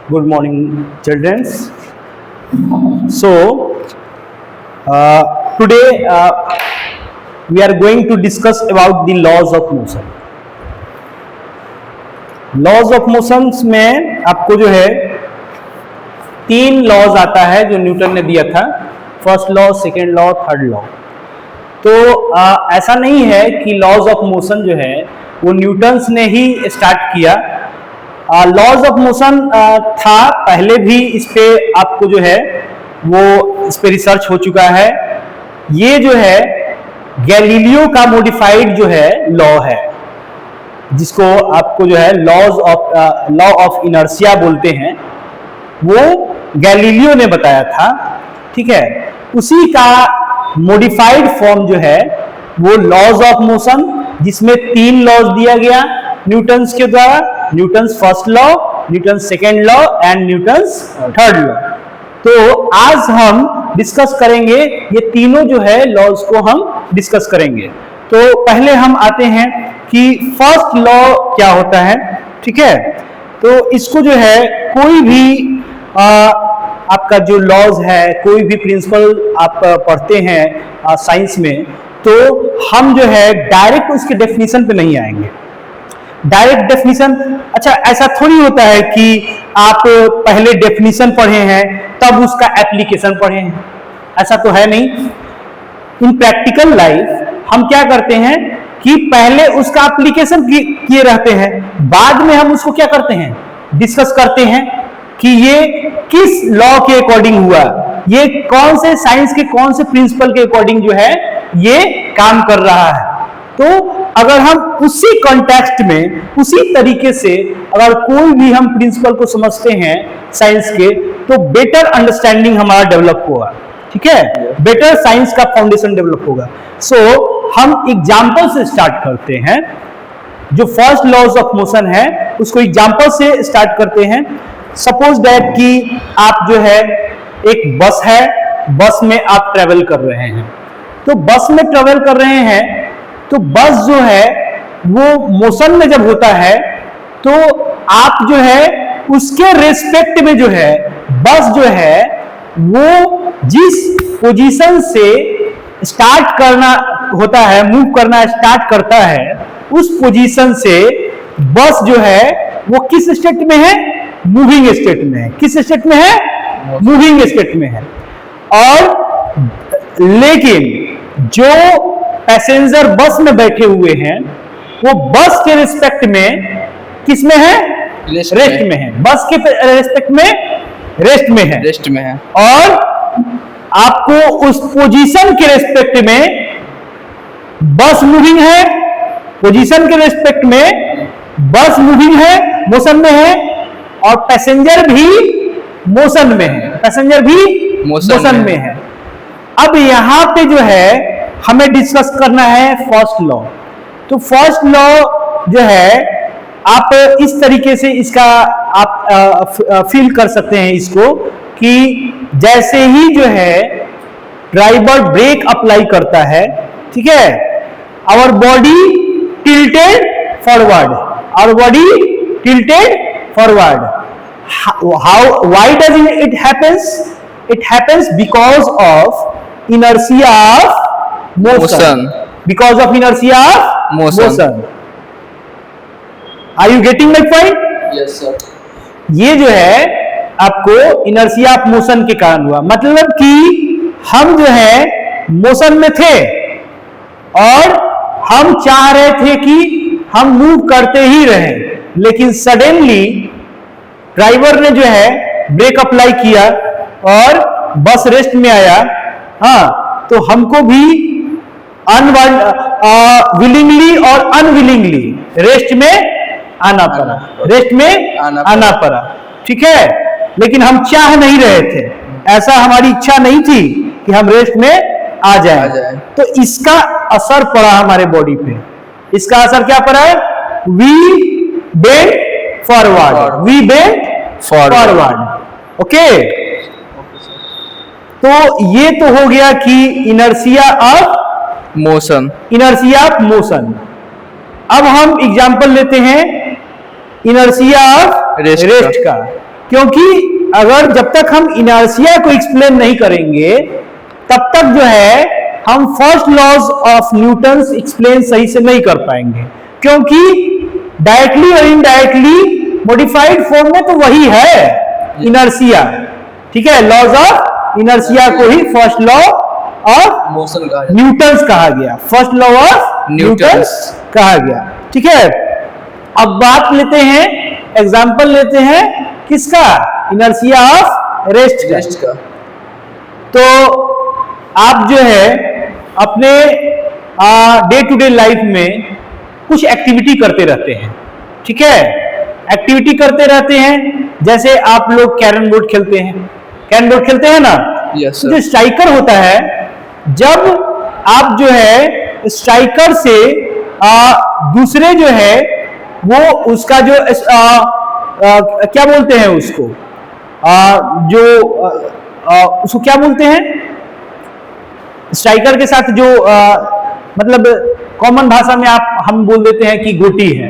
Good morning, children. So, today we are going to discuss about the laws of motion. Laws of motions में आपको जो है 3 laws आता है जो न्यूटन ने दिया था, first law, second law, third law. तो ऐसा नहीं है कि लॉज ऑफ मोशन जो है वो न्यूटन्स ने ही स्टार्ट किया। लॉज ऑफ मोशन था पहले भी, इस पे आपको जो है वो इस पे रिसर्च हो चुका है। ये जो है गैलीलियो का मॉडिफाइड जो है लॉ है, जिसको आपको जो है लॉ ऑफ इनर्शिया बोलते हैं, वो गैलीलियो ने बताया था। ठीक है, उसी का मॉडिफाइड फॉर्म जो है वो लॉज ऑफ मोशन, जिसमें 3 लॉज दिया गया न्यूटन्स के द्वारा, Newton's first law, Newton's second law and Newton's third law. तो आज हम डिस्कस करेंगे ये तीनों जो है लॉज को हम डिस्कस करेंगे। तो पहले हम आते हैं कि फर्स्ट लॉ क्या होता है। ठीक है, तो इसको जो है कोई भी आपका जो लॉज है, कोई भी प्रिंसिपल आप पढ़ते हैं साइंस में, तो हम जो है डायरेक्ट उसके डेफिनेशन पे नहीं आएंगे। डायरेक्ट डेफिनेशन, अच्छा ऐसा थोड़ी होता है कि आप पहले डेफिनेशन पढ़े हैं तब उसका एप्लीकेशन पढ़े हैं, ऐसा तो है नहीं। इन प्रैक्टिकल लाइफ हम क्या करते हैं कि पहले उसका एप्लीकेशन किए रहते हैं, बाद में हम उसको क्या करते हैं, डिस्कस करते हैं कि ये किस लॉ के अकॉर्डिंग हुआ, ये कौन से साइंस के कौन से प्रिंसिपल के अकॉर्डिंग जो है ये काम कर रहा है। तो अगर हम उसी कॉन्टेक्स्ट में, उसी तरीके से अगर कोई भी हम प्रिंसिपल को समझते हैं साइंस के, तो बेटर अंडरस्टैंडिंग हमारा डेवलप होगा। ठीक है, बेटर साइंस का फाउंडेशन डेवलप होगा। सो हम एग्जाम्पल से स्टार्ट करते हैं। जो फर्स्ट लॉज ऑफ मोशन है उसको एग्जाम्पल से स्टार्ट करते हैं। सपोज दैट कि आप जो है एक बस है, बस में आप ट्रेवल कर रहे हैं। तो बस में ट्रेवल कर रहे हैं तो बस जो है वो मोशन में जब होता है तो आप जो है उसके रेस्पेक्ट में जो है बस जो है वो जिस पोजीशन से स्टार्ट करना होता है, मूव करना स्टार्ट करता है, उस पोजीशन से बस जो है वो किस स्टेट में है, मूविंग स्टेट में है। किस स्टेट में है, मूविंग स्टेट में है। और लेकिन जो पैसेंजर बस में बैठे हुए हैं वो बस के रिस्पेक्ट में किस में है, रेस्ट में है। बस के रिस्पेक्ट में रेस्ट में है। और आपको उस पोजीशन के रिस्पेक्ट में बस मूविंग है, पोजीशन के रिस्पेक्ट में बस मूविंग है, मोशन में है, और पैसेंजर भी मोशन में है, पैसेंजर भी मोशन में है। अब यहां पे जो है हमें डिस्कस करना है फर्स्ट लॉ। तो फर्स्ट लॉ जो है आप इस तरीके से इसका आप फील कर सकते हैं इसको, कि जैसे ही जो है ड्राइवर ब्रेक अप्लाई करता है, ठीक है, our body tilted forward, our body tilted forward. How, why does it happens? It happens because of inertia of motion. Because of inertia of motion. Are you getting my point? Yes sir. ये जो है आपको inertia of motion के कारण हुआ। मतलब कि हम जो है मोशन में थे और हम चाह रहे थे कि हम मूव करते ही रहे, लेकिन सडनली ड्राइवर ने जो है ब्रेक अप्लाई किया और बस रेस्ट में आया। हाँ, तो हमको भी विलिंगली और अनविलिंगली रेस्ट में आना पड़ा, रेस्ट में आना पड़ा। ठीक है, लेकिन हम चाह नहीं रहे थे, ऐसा हमारी इच्छा नहीं थी कि हम रेस्ट में आ जाए। तो इसका असर पड़ा हमारे बॉडी पे। इसका असर क्या पड़ा है? We bent forward, we bent forward. Okay, तो ये तो हो गया कि inertia of motion, inertia of motion. अब हम एग्जांपल लेते हैं इनर्शिया ऑफ रेस्ट का। क्योंकि अगर जब तक हम इनर्शिया को एक्सप्लेन नहीं करेंगे तब तक जो है हम first laws of Newton explain सही से नहीं कर पाएंगे, क्योंकि डायरेक्टली और इनडायरेक्टली मॉडिफाइड फॉर्म में तो वही है इनर्शिया। ठीक है, लॉज ऑफ इनर्शिया को ही फर्स्ट लॉ ऑफ मोशन का न्यूटन्स कहा गया, फर्स्ट लॉ ऑफ न्यूटन्स कहा गया। ठीक है, अब बात लेते हैं, एग्जांपल लेते हैं किसका, इनर्शिया ऑफ रेस्ट का। तो आप जो है अपने डे टू डे लाइफ में कुछ एक्टिविटी करते रहते हैं। ठीक है, एक्टिविटी करते रहते हैं, जैसे आप लोग कैरम बोर्ड खेलते हैं, कैरम बोर्ड खेलते हैं ना। yes, जो स्ट्राइकर होता है, जब आप जो है स्ट्राइकर से दूसरे जो है वो उसका जो क्या बोलते हैं उसको, उसको क्या बोलते हैं, स्ट्राइकर के साथ जो मतलब कॉमन भाषा में हम बोल देते हैं कि गोटी है।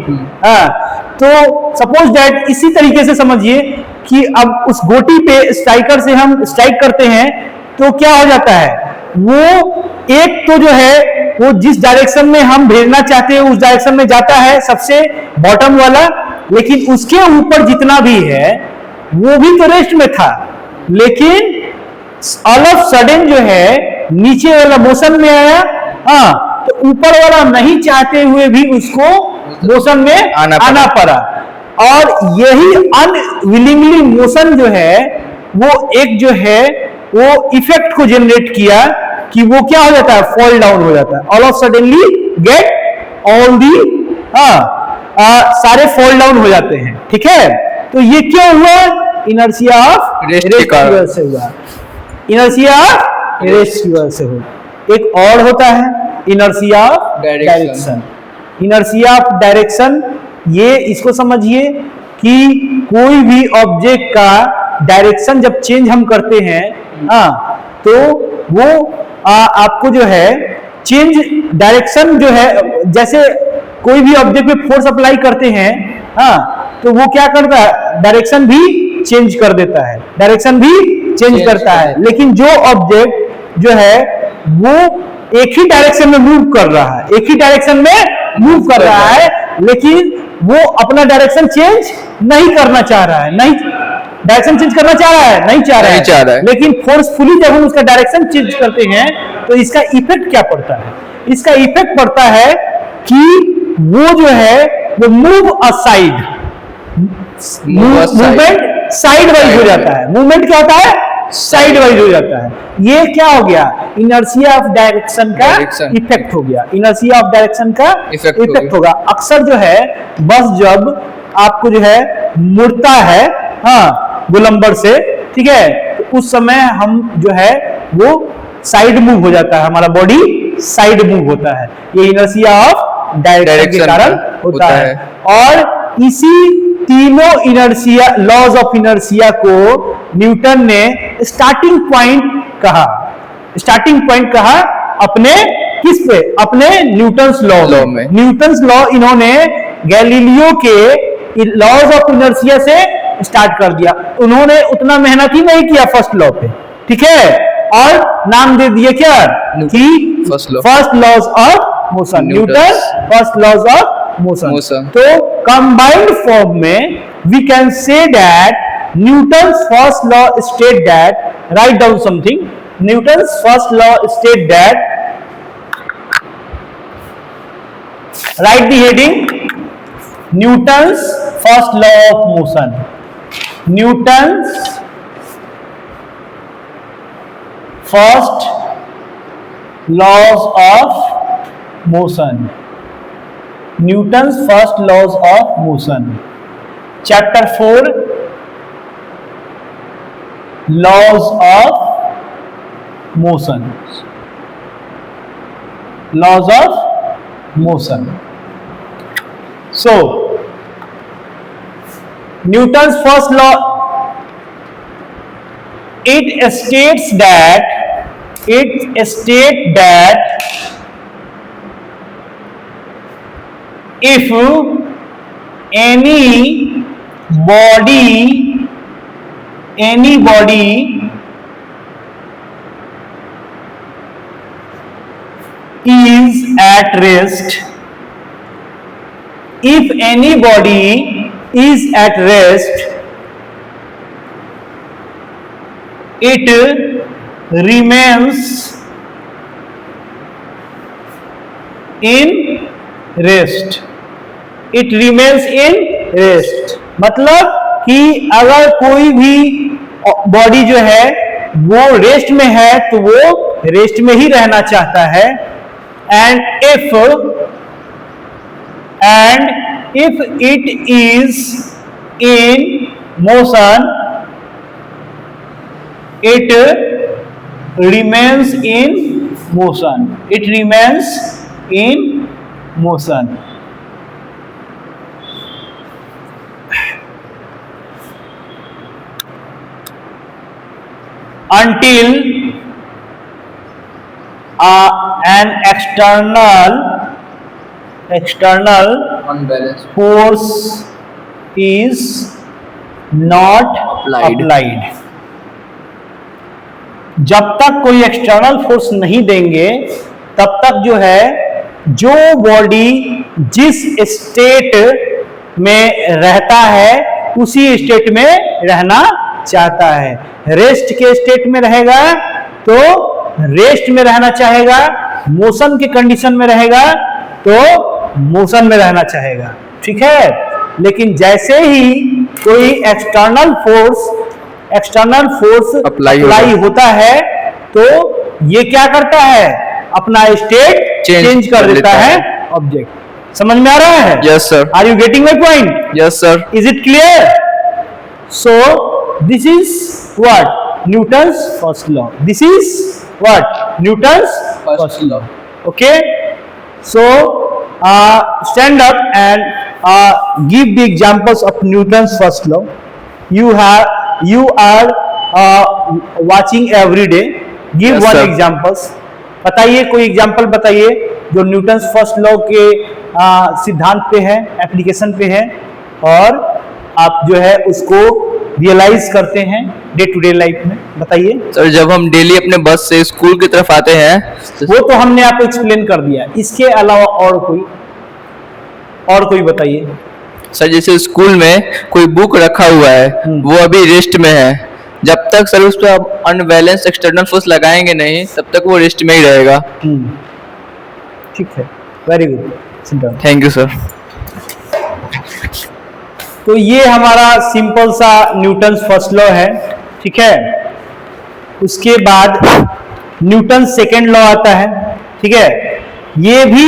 तो सपोज दैट इसी तरीके से समझिए कि अब उस गोटी पे स्ट्राइकर से हम स्ट्राइक करते हैं तो क्या हो जाता है, वो एक तो जो है वो जिस डायरेक्शन में हम भेजना चाहते हैं उस डायरेक्शन में जाता है, सबसे बॉटम वाला, लेकिन उसके ऊपर जितना भी है वो भी तो रेस्ट में था, लेकिन ऑल ऑफ सडन जो है नीचे वाला मोशन में आया। तो ऊपर वाला नहीं चाहते हुए भी उसको मोशन में आना पड़ा, और यही अनविलिंगली मोशन जो है वो एक जो है वो इफेक्ट को जनरेट किया कि वो क्या हो जाता है, फॉल डाउन हो जाता है। All of suddenly get all the सारे फॉल डाउन हो जाते हैं। ठीक है, तो ये क्यों हुआ, इनर्शिया ऑफ रेस्ट से हुआ, इनर्शिया ऑफ रेस्ट से हुआ। एक और होता है inertia of direction. Inertia of direction, ये इसको समझिए कि कोई भी ऑब्जेक्ट का डायरेक्शन जब चेंज हम करते हैं तो वो आपको जो है चेंज डायरेक्शन जो है, जैसे कोई भी ऑब्जेक्ट पे फोर्स अप्लाई करते हैं तो वो क्या करता है, डायरेक्शन भी चेंज कर देता है, डायरेक्शन भी चेंज करता है। लेकिन जो ऑब्जेक्ट जो है वो एक ही डायरेक्शन में मूव कर रहा है, एक ही डायरेक्शन में मूव कर रहा है, लेकिन वो अपना डायरेक्शन चेंज नहीं करना चाह रहा है, नहीं डायरेक्शन चेंज करना चाह रहा है, नहीं चाह रहा है। लेकिन फोर्सफुली जब हम उसका डायरेक्शन चेंज करते हैं तो इसका इफेक्ट क्या पड़ता है, इसका इफेक्ट पड़ता है कि वो जो है वो move aside, movement side wise हो जाता है, मूवमेंट क्या होता है, साइड वाइज हो जाता है। ये क्या हो गया, इनर्शिया ऑफ डायरेक्शन का इफेक्ट हो गया, इनर्शिया ऑफ डायरेक्शन का इफेक्ट होगा। अक्सर जो है बस जब आपको जो है मुड़ता है गोलंबर से, ठीक है, तो उस समय हम जो है वो साइड मूव हो जाता है, हमारा बॉडी साइड मूव होता है, ये इनर्शिया ऑफ डायरेक्शन के कारण होता है। और इसी तीनों इनर्शिया, लॉज ऑफ इनर्शिया को न्यूटन ने स्टार्टिंग पॉइंट कहा अपने किस पे, अपने न्यूटन्स लॉ में। न्यूटन्स लॉ इन्होंने गैलीलियो के लॉज ऑफ इनर्शिया से स्टार्ट कर दिया, उन्होंने उतना मेहनत ही नहीं किया फर्स्ट लॉ पे, ठीक है, और नाम दे दिए क्या कि first laws of motion, Newton first laws of motion. तो कंबाइंड फॉर्म में we can say that Newton's first law state that, write down something, Newton's first law state that, write the heading, Newton's first law of motion, Newton's first laws of motion, Newton's first laws of motion, chapter 4, laws of motion, laws of motion. So Newton's first law, it states that if any body any body is at rest, if any body is at rest, it remains in rest, it remains in rest। मतलब कि अगर कोई भी body जो है वो rest में है तो वो रेस्ट में ही रहना चाहता है। And if it is in motion, it remains in motion, it remains in motion। until an external force is not applied। जब तक कोई एक्सटर्नल फोर्स नहीं देंगे तब तक जो है जो बॉडी जिस स्टेट में रहता है उसी स्टेट में रहना चाहता है। रेस्ट के स्टेट में रहेगा तो रेस्ट में रहना चाहेगा, मोशन के कंडीशन में रहेगा तो मोशन में रहना चाहेगा, ठीक है। लेकिन जैसे ही कोई एक्सटर्नल फोर्स अप्लाई होता है तो ये क्या करता है, अपना स्टेट चेंज कर देता है ऑब्जेक्ट। समझ में आ रहा है? Yes sir. Are you getting my point? Yes sir. Is it clear? So this is what? Newton's first law. This is what? Newton's first law. Okay? So, stand up and give the examples of Newton's first law. You are watching every day. Give yes, one sir. examples. बताइए, कोई example बताइए जो Newton's first law के सिद्धांत पे है, application पे है और आप जो है उसको रियलाइज करते हैं डे टू डे लाइफ में। बताइए सर। जब हम डेली अपने बस से स्कूल की तरफ आते हैं वो तो हमने आपको एक्सप्लेन कर दिया, इसके अलावा और कोई बताइए। सर जैसे स्कूल में कोई बुक रखा हुआ है वो अभी रेस्ट में है, जब तक सर उस पर आप अनबैलेंस एक्सटर्नल फोर्स लगाएंगे नहीं तब तक वो रेस्ट में ही रहेगा। ठीक है, very good, thank you sir. तो ये हमारा सिंपल सा न्यूटन्स फर्स्ट लॉ है, ठीक है। उसके बाद न्यूटन सेकेंड लॉ आता है, ठीक है। ये भी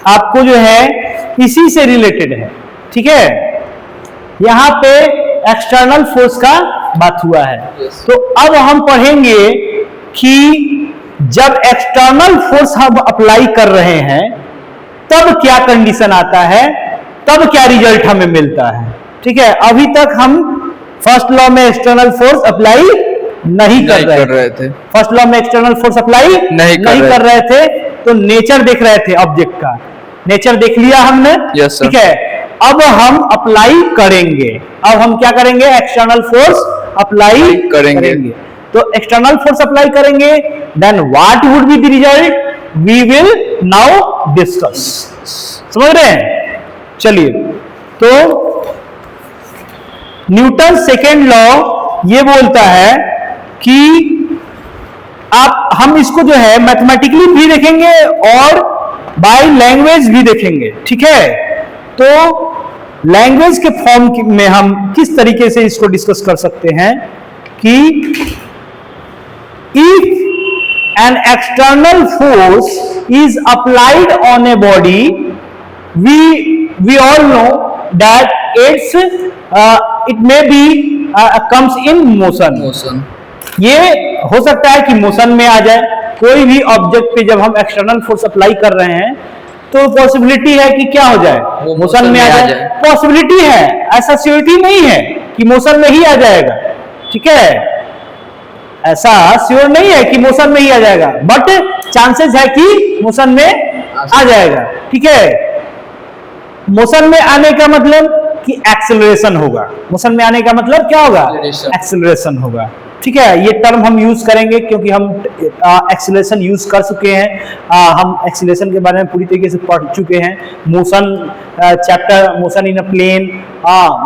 आपको जो है इसी से रिलेटेड है, ठीक है। यहां पे एक्सटर्नल फोर्स का बात हुआ है। तो अब हम पढ़ेंगे कि जब एक्सटर्नल फोर्स हम अप्लाई कर रहे हैं तब क्या कंडीशन आता है, तब क्या रिजल्ट हमें मिलता है, ठीक है। अभी तक हम फर्स्ट लॉ में एक्सटर्नल फोर्स अप्लाई नहीं कर रहे थे। फर्स्ट लॉ में एक्सटर्नल फोर्स अप्लाई नहीं कर रहे थे, तो नेचर देख रहे थे ऑब्जेक्ट का, नेचर देख लिया हमने, ठीक है। अब हम अप्लाई करेंगे, अब हम क्या करेंगे, एक्सटर्नल फोर्स अप्लाई करेंगे। तो एक्सटर्नल फोर्स अप्लाई करेंगे, then what would be the result, we will now discuss. समझ रहे हैं? चलिए, तो न्यूटन सेकेंड लॉ ये बोलता है कि हम इसको जो है मैथमेटिकली भी देखेंगे और बाय लैंग्वेज भी देखेंगे, ठीक है। तो लैंग्वेज के फॉर्म में हम किस तरीके से इसको डिस्कस कर सकते हैं कि if an external force is applied on a body, we all know that it may be comes in motion। ये हो सकता है कि मोशन में आ जाए। कोई भी ऑब्जेक्ट पे जब हम एक्सटर्नल फोर्स अप्लाई कर रहे हैं तो पॉसिबिलिटी है कि क्या हो जाए, मोशन में आ जाए। पॉसिबिलिटी है, ऐसा श्योरिटी नहीं है कि मोशन में ही आ जाएगा, ठीक है। ऐसा श्योर नहीं है कि मोशन में ही आ जाएगा, बट चांसेस है कि मोशन में आ जाएगा, ठीक है। मोशन में आने का मतलब कि एक्सेलरेशन होगा। मोशन में आने का मतलब क्या होगा? Acceleration. एक्सेलरेशन होगा। ठीक है, ये टर्म हम यूज करेंगे क्योंकि हम एक्सेलरेशन यूज कर चुके हैं। हम एक्सेलरेशन के बारे में पूरी तरीके से पढ़ चुके हैं। Motion chapter, motion in a plane,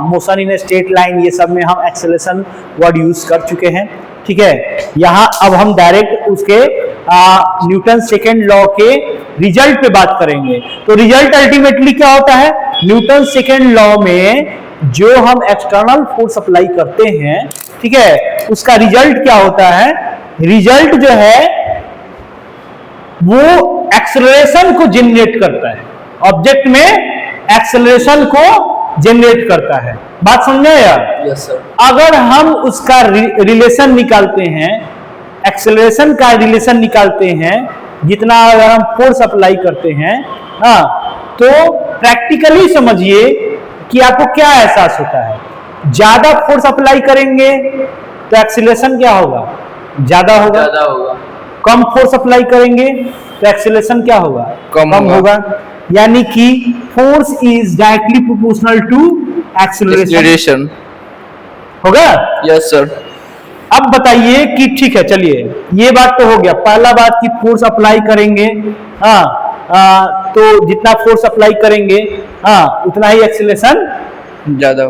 motion in a straight line, ये सब में हम एक्सेलरेशन वर्ड यूज कर चुके हैं। ठीक है, यहाँ अब हम डायरेक्ट उसके न्यूटन सेकेंड लॉ के रिजल्ट पे बात करेंगे। तो रिजल्ट अल्टीमेटली क्या होता है? न्यूटन सेकेंड लॉ में जो हम एक्सटर्नल फोर्स अप्लाई करते हैं, ठीक है, उसका रिजल्ट क्या होता है? रिजल्ट जो है वो एक्सेलरेशन को जनरेट करता है, ऑब्जेक्ट में एक्सेलरेशन को जनरेट करता है। बात समझे यार? Yes sir. अगर हम उसका रिलेशन निकालते हैं, एक्सेलरेशन का रिलेशन निकालते हैं, जितना अगर हम फोर्स अप्लाई करते हैं, हाँ, तो प्रैक्टिकली समझिए कि आपको क्या एहसास होता है। ज्यादा फोर्स अप्लाई करेंगे तो एक्सेलरेशन क्या होगा? ज्यादा होगा। ज्यादा होगा। कम फोर्स अप्लाई करेंगे तो एक्सेलरेशन क्या होगा? कम होगा। यानी कि force is directly proportional to acceleration. Acceleration होगा? Yes sir. अब बताइए कि ठीक है, चलिए ये बात तो हो गया। पहला बात कि फोर्स अप्लाई करेंगे, तो जितना फोर्स अप्लाई करेंगे, उतना ही एक्सेलरेशन ज्यादा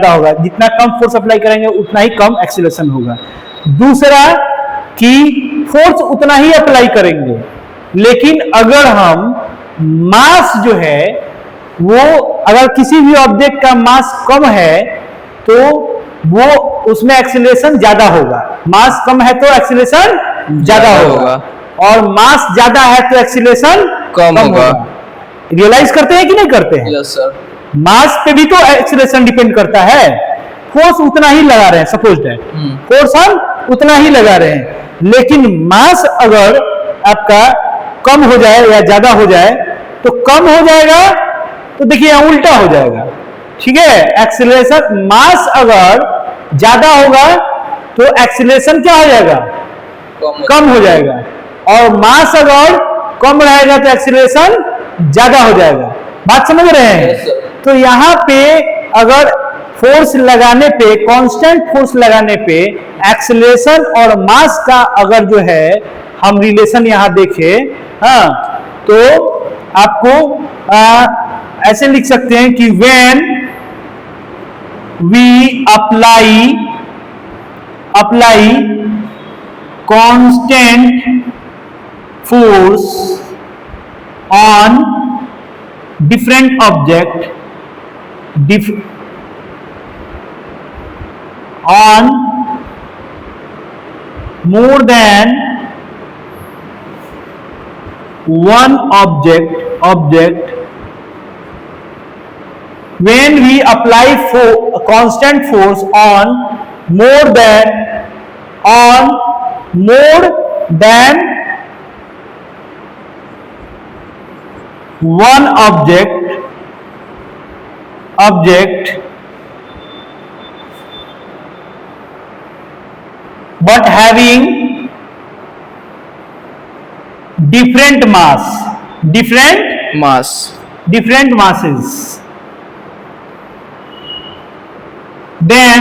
होगा। जितना कम फोर्स अप्लाई करेंगे उतना ही कम एक्सेलरेशन होगा। दूसरा कि फोर्स उतना ही अप्लाई करेंगे, लेकिन अगर हम मास जो है वो, अगर किसी भी ऑब्जेक्ट का मास कम है तो वो उसमें एक्सेलरेशन ज्यादा होगा। मास कम है तो एक्सेलरेशन ज्यादा होगा, और मास ज्यादा है तो एक्सेलरेशन कम होगा। रियलाइज करते हैं कि नहीं करते हैं? Yes sir. मास पे भी तो एक्सेलरेशन डिपेंड करता है। फोर्स उतना ही लगा रहे हैं, सपोज दैट फोर्स हम उतना ही लगा रहे हैं, लेकिन मास अगर आपका कम हो जाए या ज्यादा हो जाए तो कम हो जाएगा, तो देखिए उल्टा हो जाएगा। ठीक है, एक्सेलरेशन, मास अगर ज्यादा होगा तो एक्सेलरेशन क्या हो जाएगा? कम हो जाएगा, और मास अगर कम रहेगा तो एक्सेलरेशन ज्यादा हो जाएगा। बात समझ रहे हैं? तो यहाँ पे अगर फोर्स लगाने पे, कांस्टेंट फोर्स लगाने पे एक्सेलरेशन और मास का अगर जो है हम रिलेशन यहाँ देखें, तो आपको ऐसे लिख सकते हैं कि when we apply constant force on different object, on more than one object, when we apply constant force on more than one object but having different masses, then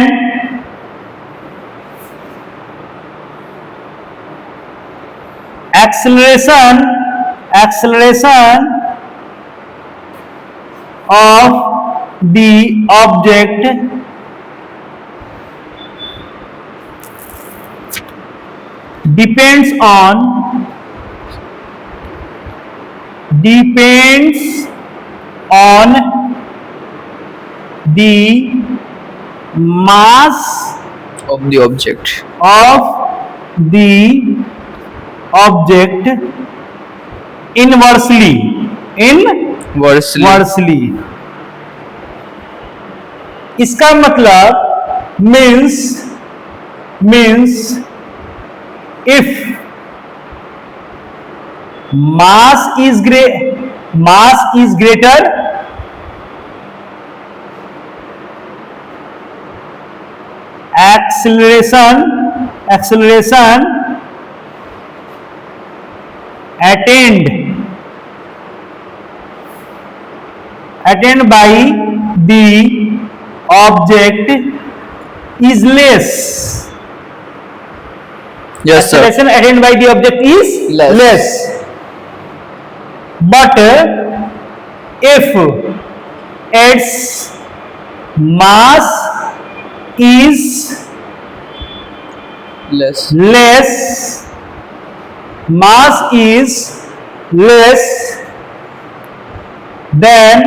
acceleration of the object depends on the mass of the object inversely. इसका मतलब means if mass is greater, acceleration attained by the object is less. Yes, sir. Acceleration attained by the object is Less. But if its mass is Less. mass is less, then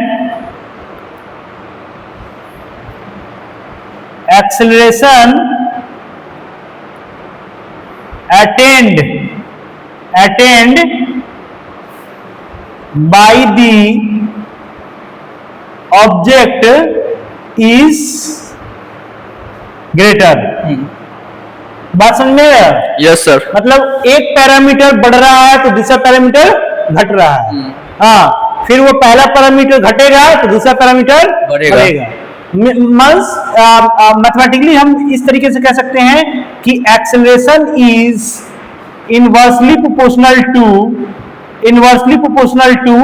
acceleration attained by the object is greater. बात समझ में आया? Yes, sir. मतलब एक parameter बढ़ रहा है तो दूसरा पैरामीटर घट रहा है। हाँ, फिर वो पहला पैरामीटर घटेगा तो दूसरा पैरामीटर बढ़ेगा। मैथमेटिकली हम इस तरीके से कह सकते हैं कि acceleration is inversely proportional to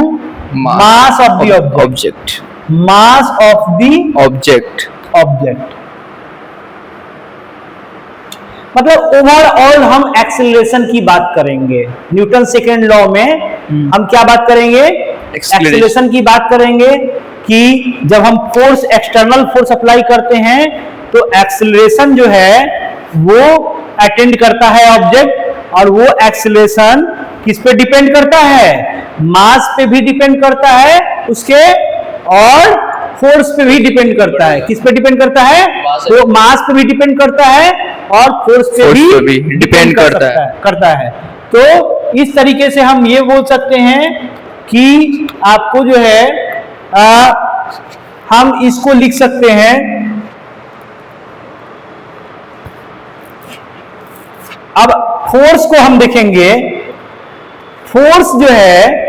mass of the Object. Mass of the Object. Object. मतलब ओवरऑल हम एक्सेलरेशन की बात करेंगे। न्यूटन सेकेंड लॉ में हम क्या बात करेंगे? एक्सेलरेशन की बात करेंगे कि जब हम फोर्स, एक्सटर्नल फोर्स अप्लाई करते हैं तो एक्सेलरेशन जो है वो अटेंड करता है ऑब्जेक्ट, और वो एक्सेलरेशन किस पे डिपेंड करता है? मास पे भी डिपेंड करता है उसके, और फोर्स पे भी डिपेंड करता है। किस पे डिपेंड करता है? तो मास पे भी डिपेंड करता है और फोर्स पे भी डिपेंड करता है। तो इस तरीके से हम ये बोल सकते हैं कि आपको जो है हम इसको लिख सकते हैं, अब फोर्स को हम देखेंगे। फोर्स जो है,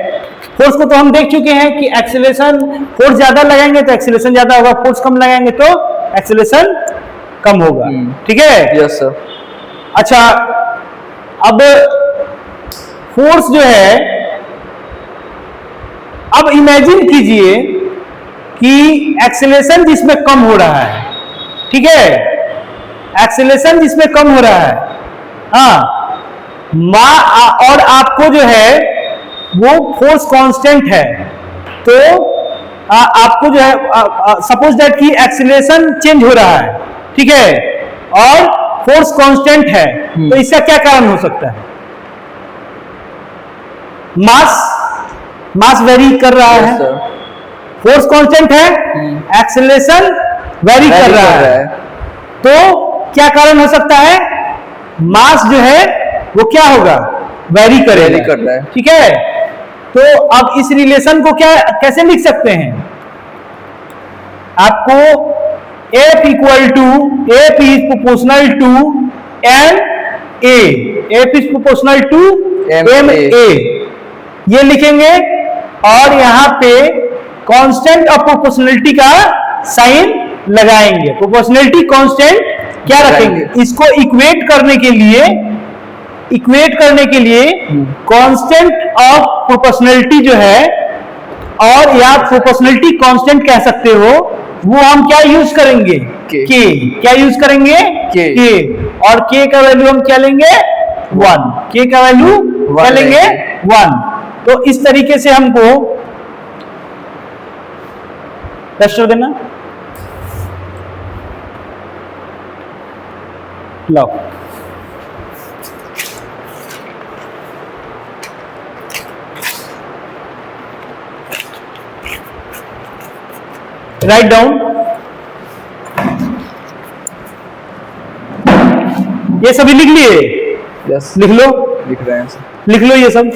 फोर्स को तो हम देख चुके हैं कि एक्सेलरेशन, फोर्स ज्यादा लगाएंगे तो एक्सेलरेशन ज्यादा होगा, फोर्स कम लगाएंगे तो एक्सेलरेशन कम होगा। ठीक है? Yes sir. अच्छा, अब फोर्स जो है, अब इमेजिन कीजिए कि एक्सेलरेशन जिसमें कम हो रहा है, ठीक है, एक्सेलरेशन जिसमें कम हो रहा है, हाँ, और आपको जो है वो फोर्स कांस्टेंट है, तो आपको जो है सपोज दैट कि एक्सेलरेशन चेंज हो रहा है, ठीक है, और फोर्स कांस्टेंट है, तो इसका क्या कारण हो सकता है? मास वेरी कर रहा है, फोर्स कांस्टेंट है, एक्सेलरेशन वेरी कर रहा है, तो क्या कारण हो सकता है? मास जो है वो क्या होगा? वेरी करेगा, ठीक है। तो अब इस रिलेशन को कैसे लिख सकते हैं? आपको F equal to, F is proportional to M A, F is proportional to M A, ये लिखेंगे, और यहां पे कांस्टेंट ऑफ प्रोपोर्शनलिटी का साइन लगाएंगे। प्रोपोर्शनलिटी कांस्टेंट क्या रखेंगे? इसको इक्वेट करने के लिए कांस्टेंट ऑफ प्रोपोर्शनलिटी जो है, और या प्रोपोर्शनलिटी कांस्टेंट कह सकते हो, वो हम क्या यूज करेंगे? के। क्या यूज करेंगे? के। और के का वैल्यू हम क्या लेंगे? 1। के का वैल्यू क्या लेंगे? 1। तो इस तरीके से हमको टेस्ट कर देना। लो, राइट डाउन, ये सभी लिख लिए? यस, लिख लो, लिख रहे हैं सर। लिख लो ये सब।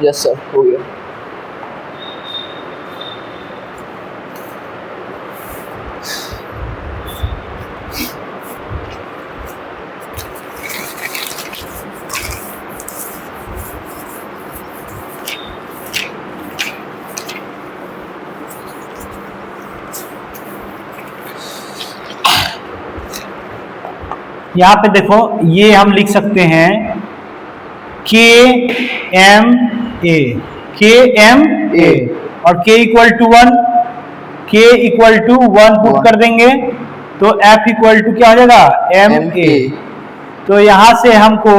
यस सर, हो गया। यहाँ पे देखो, ये हम लिख सकते हैं के एम ए, के एम ए, और के इक्वल टू 1, के इक्वल टू 1 पुट कर देंगे तो एफ इक्वल टू क्या हो जाएगा, एम ए। तो यहाँ से हमको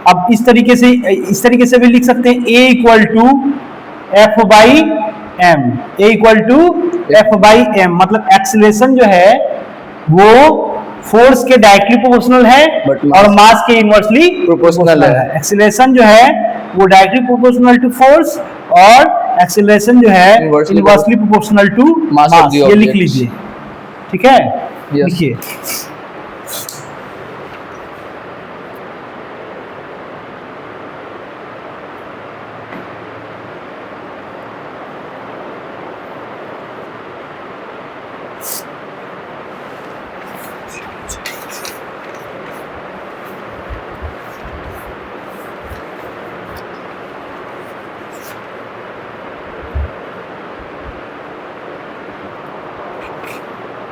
अब इस तरीके से भी लिख सकते हैं, A equal to F by M, A equal to F by M, मतलब एक्सीलरेशन जो है वो फोर्स के डायरेक्टली प्रोपोर्शनल है और मास के इनवर्सली प्रोपोर्शनल है। एक्सीलरेशन जो है वो डायरेक्टली प्रोपोर्शनल टू फोर्स और एक्सीलरेशन जो है इनवर्सली प्रोपोर्शनल टू मास। ये लिख लीजिए, ठीक है, लिखिए।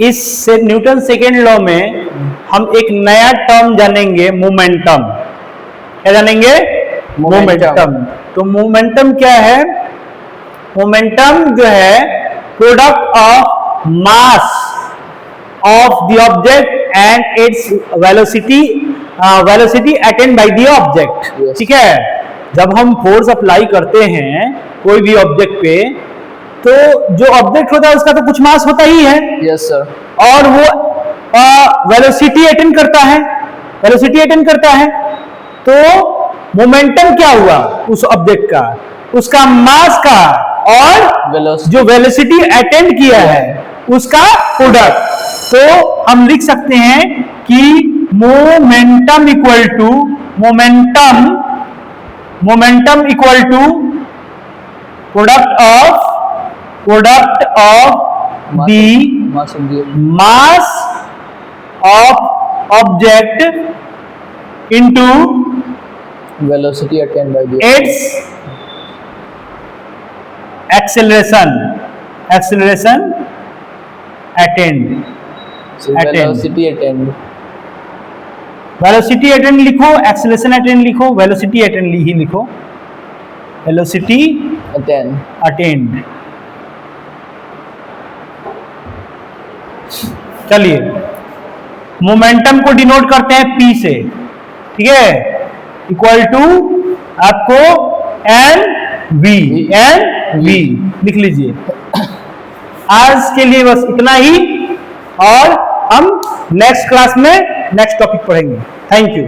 इस न्यूटन सेकेंड लॉ में हम एक नया टर्म जानेंगे, मोमेंटम। क्या जानेंगे? मोमेंटम। तो मोमेंटम क्या है? मोमेंटम जो है product of mass of the object and its velocity, velocity attend by the object. ठीक है, जब हम फोर्स अप्लाई करते हैं कोई भी ऑब्जेक्ट पे, तो जो ऑब्जेक्ट होता है उसका तो कुछ मास होता ही है। Yes sir. और वो वेलोसिटी अटेंड करता है, वेलोसिटी अटेंड करता है। तो मोमेंटम क्या हुआ उस ऑब्जेक्ट का? उसका मास का और जो वेलोसिटी अटेंड किया है उसका प्रोडक्ट। तो हम लिख सकते हैं कि momentum equal to momentum equal to product of the mass of object into velocity attained by the its acceleration attained। velocity attained, velocity attained लिखो, acceleration attained लिखो, velocity attained ही लिखो, velocity attained। चलिए, मोमेंटम को denote करते हैं P से, ठीक है, इक्वल टू आपको एन वी लिख लीजिए। आज के लिए बस इतना ही, और हम नेक्स्ट क्लास में नेक्स्ट टॉपिक पढ़ेंगे। Thank you.